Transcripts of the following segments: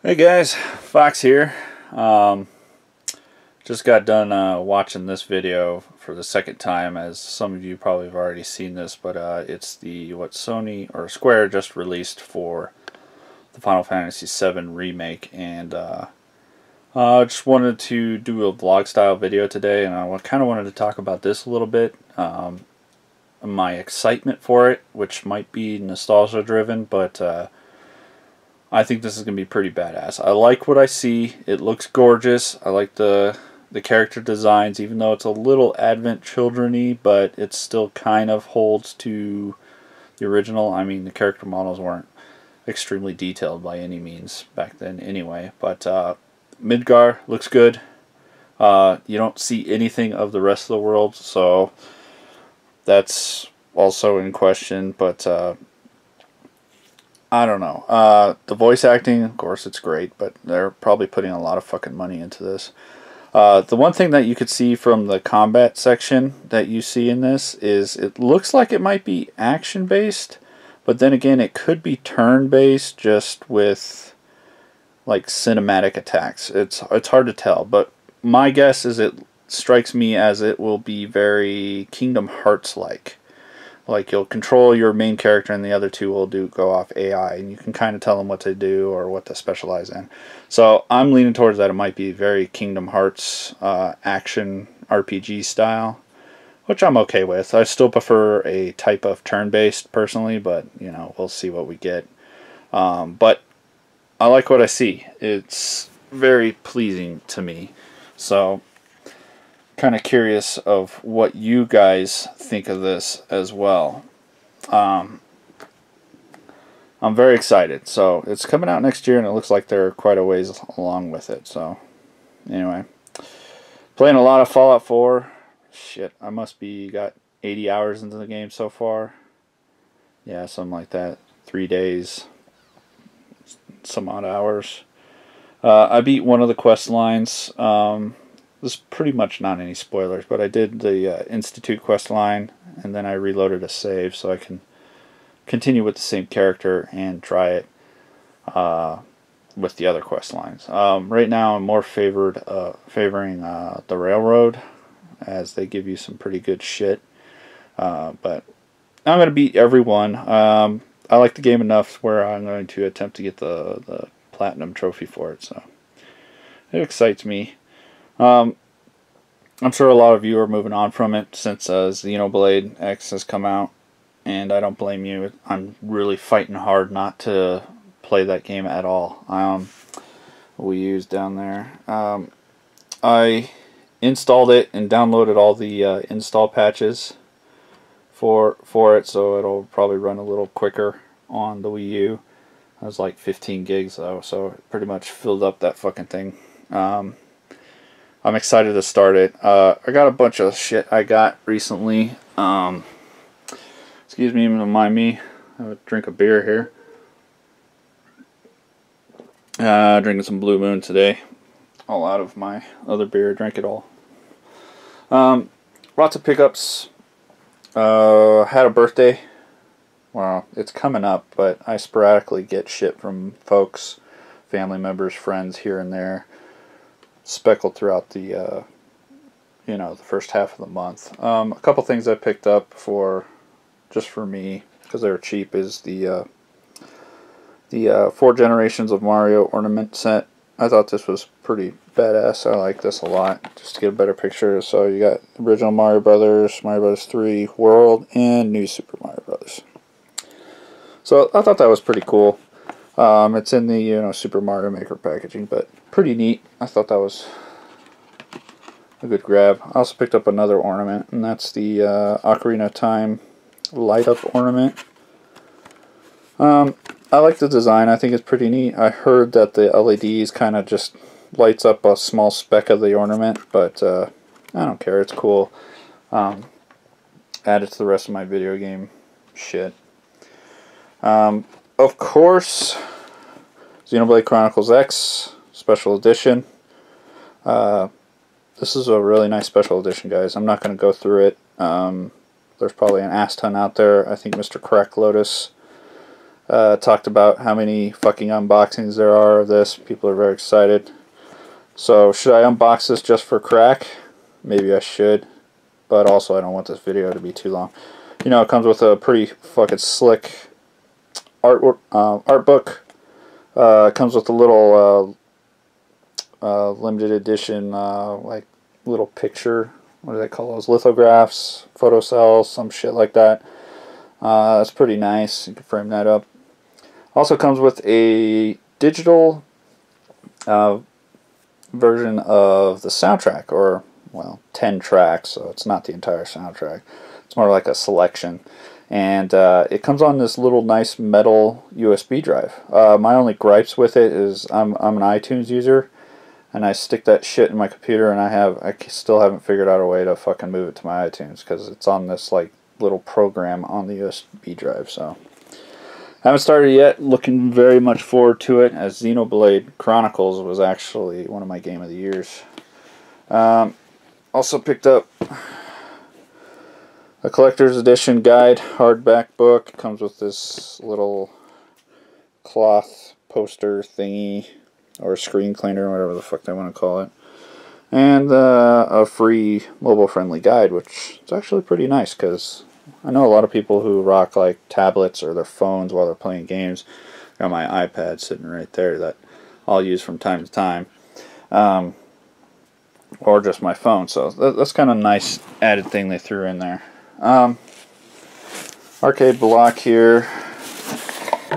Hey guys, Fox here. Just got done watching this video for the second time, as some of you probably have already seen this, but it's what Sony or Square just released for the Final Fantasy VII Remake, and I just wanted to do a vlog style video today, and I kind of wanted to talk about this a little bit, my excitement for it, which might be nostalgia driven, but I think this is going to be pretty badass. I like what I see. It looks gorgeous. I like the character designs, even though it's a little Advent Children-y, but it still kind of holds to the original. I mean, the character models weren't extremely detailed by any means back then anyway, but Midgar looks good. You don't see anything of the rest of the world, so that's also in question, but I don't know. The voice acting, of course, it's great, but they're probably putting a lot of fucking money into this. The one thing that you could see from the combat section that you see in this is it looks like it might be action-based, but then again, it could be turn-based, just with like cinematic attacks. It's hard to tell, but my guess is it strikes me as it will be very Kingdom Hearts-like. Like, you'll control your main character and the other two will go off AI, and you can kind of tell them what to do or what to specialize in. So I'm leaning towards that it might be very Kingdom Hearts action RPG style, which I'm okay with. I still prefer a type of turn-based personally, but you know, we'll see what we get. But I like what I see. It's very pleasing to me. So kind of curious of what you guys think of this as well. I'm very excited. So it's coming out next year, and it looks like they're quite a ways along with it. So anyway, playing a lot of Fallout 4. Shit, I must be got 80 hours into the game so far. Yeah, something like that. 3 days, some odd hours. I beat one of the quest lines. This is pretty much not any spoilers, but I did the Institute quest line, and then I reloaded a save so I can continue with the same character and try it with the other quest lines. Right now I'm more favoring the Railroad, as they give you some pretty good shit. But I'm going to beat everyone. I like the game enough where I'm going to attempt to get the Platinum trophy for it, so it excites me. I'm sure a lot of you are moving on from it since Xenoblade X has come out, and I don't blame you. I'm really fighting hard not to play that game at all. We use down there. I installed it and downloaded all the install patches for it, so it'll probably run a little quicker on the Wii U. It was like 15 gigs though, so it pretty much filled up that fucking thing. I'm excited to start it. I got a bunch of shit I got recently. Excuse me, mind me. I would drink a beer here. Drinking some Blue Moon today. All out of my other beer. Drank it all. Lots of pickups. Had a birthday. Well, it's coming up, but I sporadically get shit from folks, family members, friends here and there, speckled throughout the the first half of the month. A couple things I picked up just for me because they were cheap is the 4 Generations of Mario ornament set. I thought this was pretty badass. I like this a lot. Just to get a better picture. So you got original Mario Brothers, Mario Brothers 3, World, and New Super Mario Brothers. So I thought that was pretty cool. It's in the Super Mario Maker packaging, but pretty neat. I thought that was a good grab. I also picked up another ornament, and that's the Ocarina of Time light up ornament. I like the design. I think it's pretty neat. I heard that the LEDs kind of just lights up a small speck of the ornament, but I don't care. It's cool. Add it to the rest of my video game shit. Of course, Xenoblade Chronicles X Special Edition. This is a really nice special edition, guys. I'm not going to go through it. There's probably an ass ton out there. I think Mr. Crack Lotus Talked about how many fucking unboxings there are of this. People are very excited. So should I unbox this just for crack? Maybe I should. But also I don't want this video to be too long. You know, it comes with a pretty fucking slick art book. It comes with a little limited edition like little picture. What do they call those? Lithographs, photocells, some shit like that. That's pretty nice. You can frame that up. Also comes with a digital version of the soundtrack, or, well, 10 tracks, so it's not the entire soundtrack. It's more like a selection. And it comes on this little nice metal USB drive. My only gripes with it is I'm an iTunes user, and I stick that shit in my computer, and I still haven't figured out a way to fucking move it to my iTunes, because it's on this like little program on the USB drive. So haven't started yet. Looking very much forward to it, as Xenoblade Chronicles was actually one of my game of the years. Also picked up a collector's edition guide hardback book. It comes with this little cloth poster thingy, or screen cleaner, whatever the fuck they want to call it, and a free mobile friendly guide, which is actually pretty nice, because I know a lot of people who rock like tablets or their phones while they're playing games. Got my iPad sitting right there that I'll use from time to time, or just my phone, so that's kind of a nice added thing they threw in there. Arcade block here.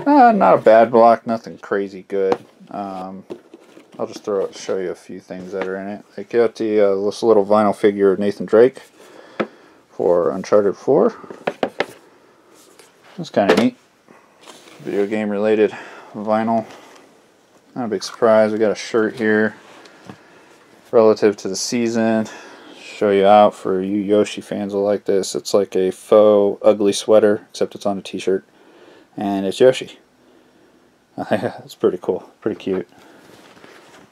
Not a bad block, nothing crazy good. I'll just show you a few things that are in it. I got this little vinyl figure of Nathan Drake for Uncharted 4. That's kind of neat. Video game related vinyl. Not a big surprise. We got a shirt here relative to the season. Show you out for you Yoshi fans will like this. It's like a faux ugly sweater, except it's on a t-shirt, and it's Yoshi. It's pretty cool, pretty cute.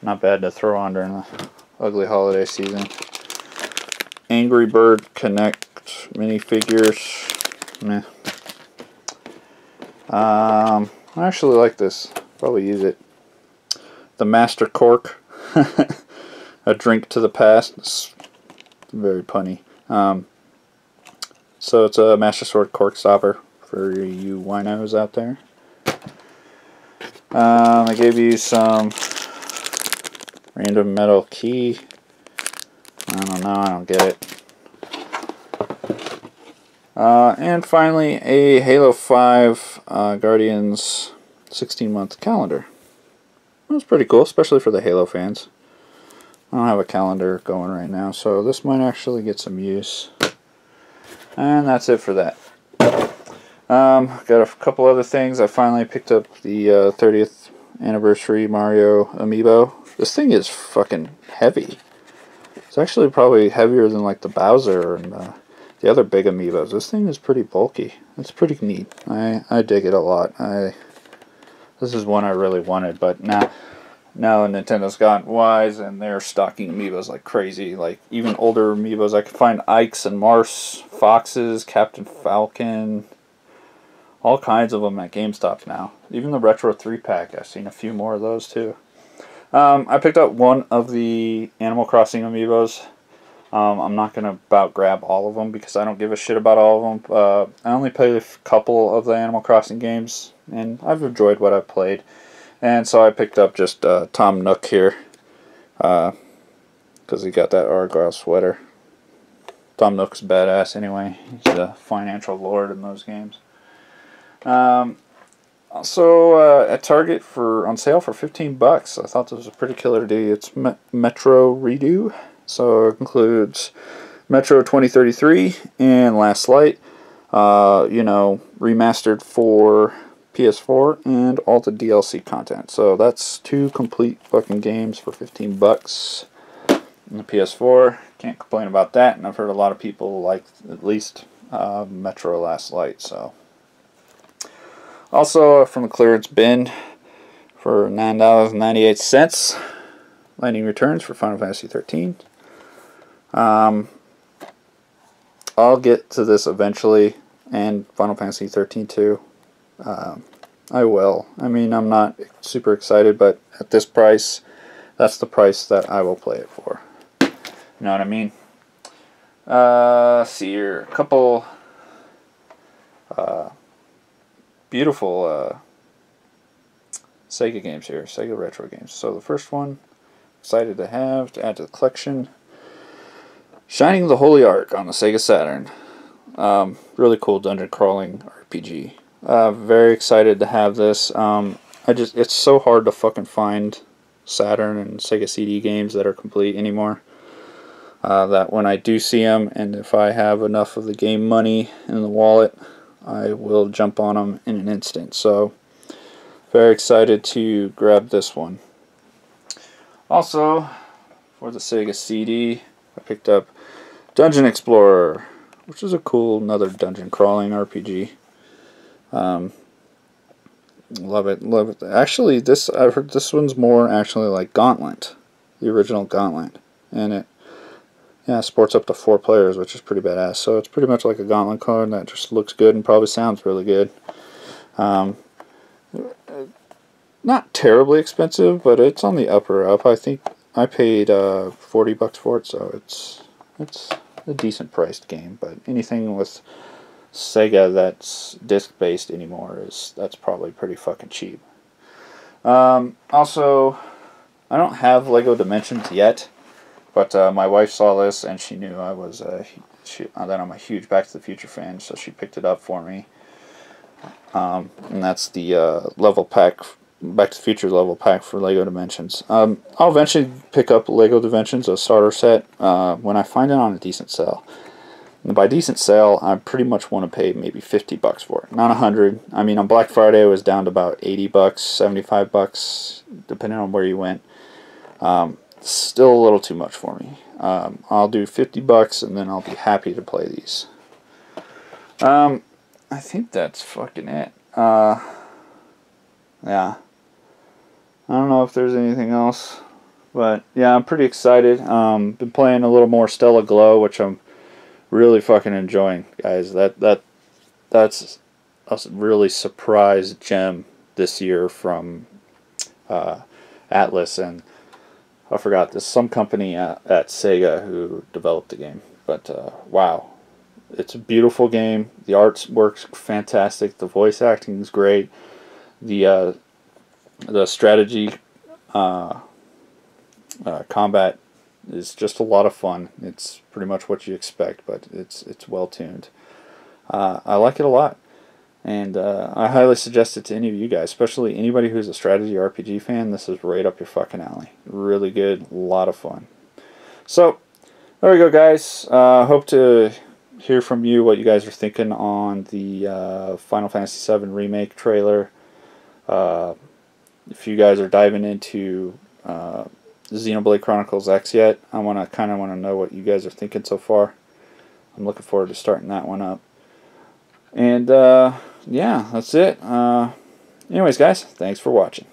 Not bad to throw on during the ugly holiday season. Angry Bird Connect minifigures. Meh. I actually like this. Probably use it. The Master Cork. A drink to the past. It's very punny. So it's a Master Sword cork stopper for you winos out there. I gave you some random metal key. I don't know, I don't get it. And finally, a Halo 5 Guardians 16-month calendar. That was pretty cool, especially for the Halo fans. I don't have a calendar going right now, so this might actually get some use. And that's it for that. Got a couple other things. I finally picked up the 30th anniversary Mario Amiibo. This thing is fucking heavy. It's actually probably heavier than like the Bowser and the other big Amiibos. This thing is pretty bulky. It's pretty neat. I dig it a lot. This is one I really wanted, but now Nintendo's gotten wise and they're stocking Amiibos like crazy. Like even older Amiibos, I could find Ike's and Mars, FoXX's, Captain Falcon, all kinds of them at GameStop now. Even the Retro 3-pack, I've seen a few more of those too. I picked up one of the Animal Crossing Amiibos. I'm not going to about grab all of them because I don't give a shit about all of them. I only played a couple of the Animal Crossing games, and I've enjoyed what I've played. And so I picked up just Tom Nook here, because he got that Argyle sweater. Tom Nook's badass anyway. He's the financial lord in those games. Also at Target on sale for $15. I thought this was a pretty killer deal. It's Metro Redo. So it includes Metro 2033 and Last Light, you know, remastered for PS4 and all the DLC content. So that's 2 complete fucking games for $15 on the PS4. Can't complain about that, and I've heard a lot of people like at least Metro Last Light. So also from the clearance bin for $9.98, Lightning Returns for Final Fantasy 13. I'll get to this eventually, and Final Fantasy 13 too. I will. I mean, I'm not super excited, but at this price, that's the price that I will play it for. You know what I mean? Let's see here. A couple beautiful Sega games here. Sega retro games. So the first one, excited to have to add to the collection. Shining the Holy Ark on the Sega Saturn. Really cool dungeon crawling RPG. Very excited to have this. It's so hard to fucking find Saturn and Sega CD games that are complete anymore. That when I do see them, and if I have enough of the game money in the wallet, I will jump on them in an instant. So, very excited to grab this one. Also, for the Sega CD, I picked up Dungeon Explorer, which is a cool, another dungeon crawling RPG. Love it, love it. Actually, I've heard this one's more actually like Gauntlet, the original Gauntlet, and it sports up to 4 players, which is pretty badass. So it's pretty much like a Gauntlet card that just looks good and probably sounds really good. Not terribly expensive, but it's on the upper up. I think I paid $40 for it, so it's a decent priced game. But anything with Sega that's disc based anymore that's probably pretty fucking cheap. Also, I don't have Lego Dimensions yet, but my wife saw this and she knew I was that I'm a huge Back to the Future fan, so she picked it up for me. And that's the level pack, Back to the Future level pack for Lego Dimensions. I'll eventually pick up Lego Dimensions, a starter set, when I find it on a decent sale. And by decent sale, I pretty much want to pay maybe $50 for it, not $100. I mean, on Black Friday it was down to about $80, $75, depending on where you went. Still a little too much for me. I'll do $50 and then I'll be happy to play these. I think that's fucking it. Yeah. I don't know if there's anything else, but yeah, I'm pretty excited. Been playing a little more Stella Glow, which I'm really fucking enjoying, guys. That's a really surprise gem this year from Atlas, and I forgot, there's some company at Sega who developed the game. But wow, it's a beautiful game. The art works fantastic. The voice acting is great. The strategy combat is just a lot of fun. It's pretty much what you expect, but it's well tuned. I like it a lot, and I highly suggest it to any of you guys, especially anybody who's a strategy RPG fan. This is right up your fucking alley. Really good, a lot of fun. So there we go, guys. Hope to hear from you what you guys are thinking on the Final Fantasy VII Remake trailer. If you guys are diving into Xenoblade Chronicles X yet, I kind of want to know what you guys are thinking so far. I'm looking forward to starting that one up. And yeah, that's it. Anyways, guys, thanks for watching.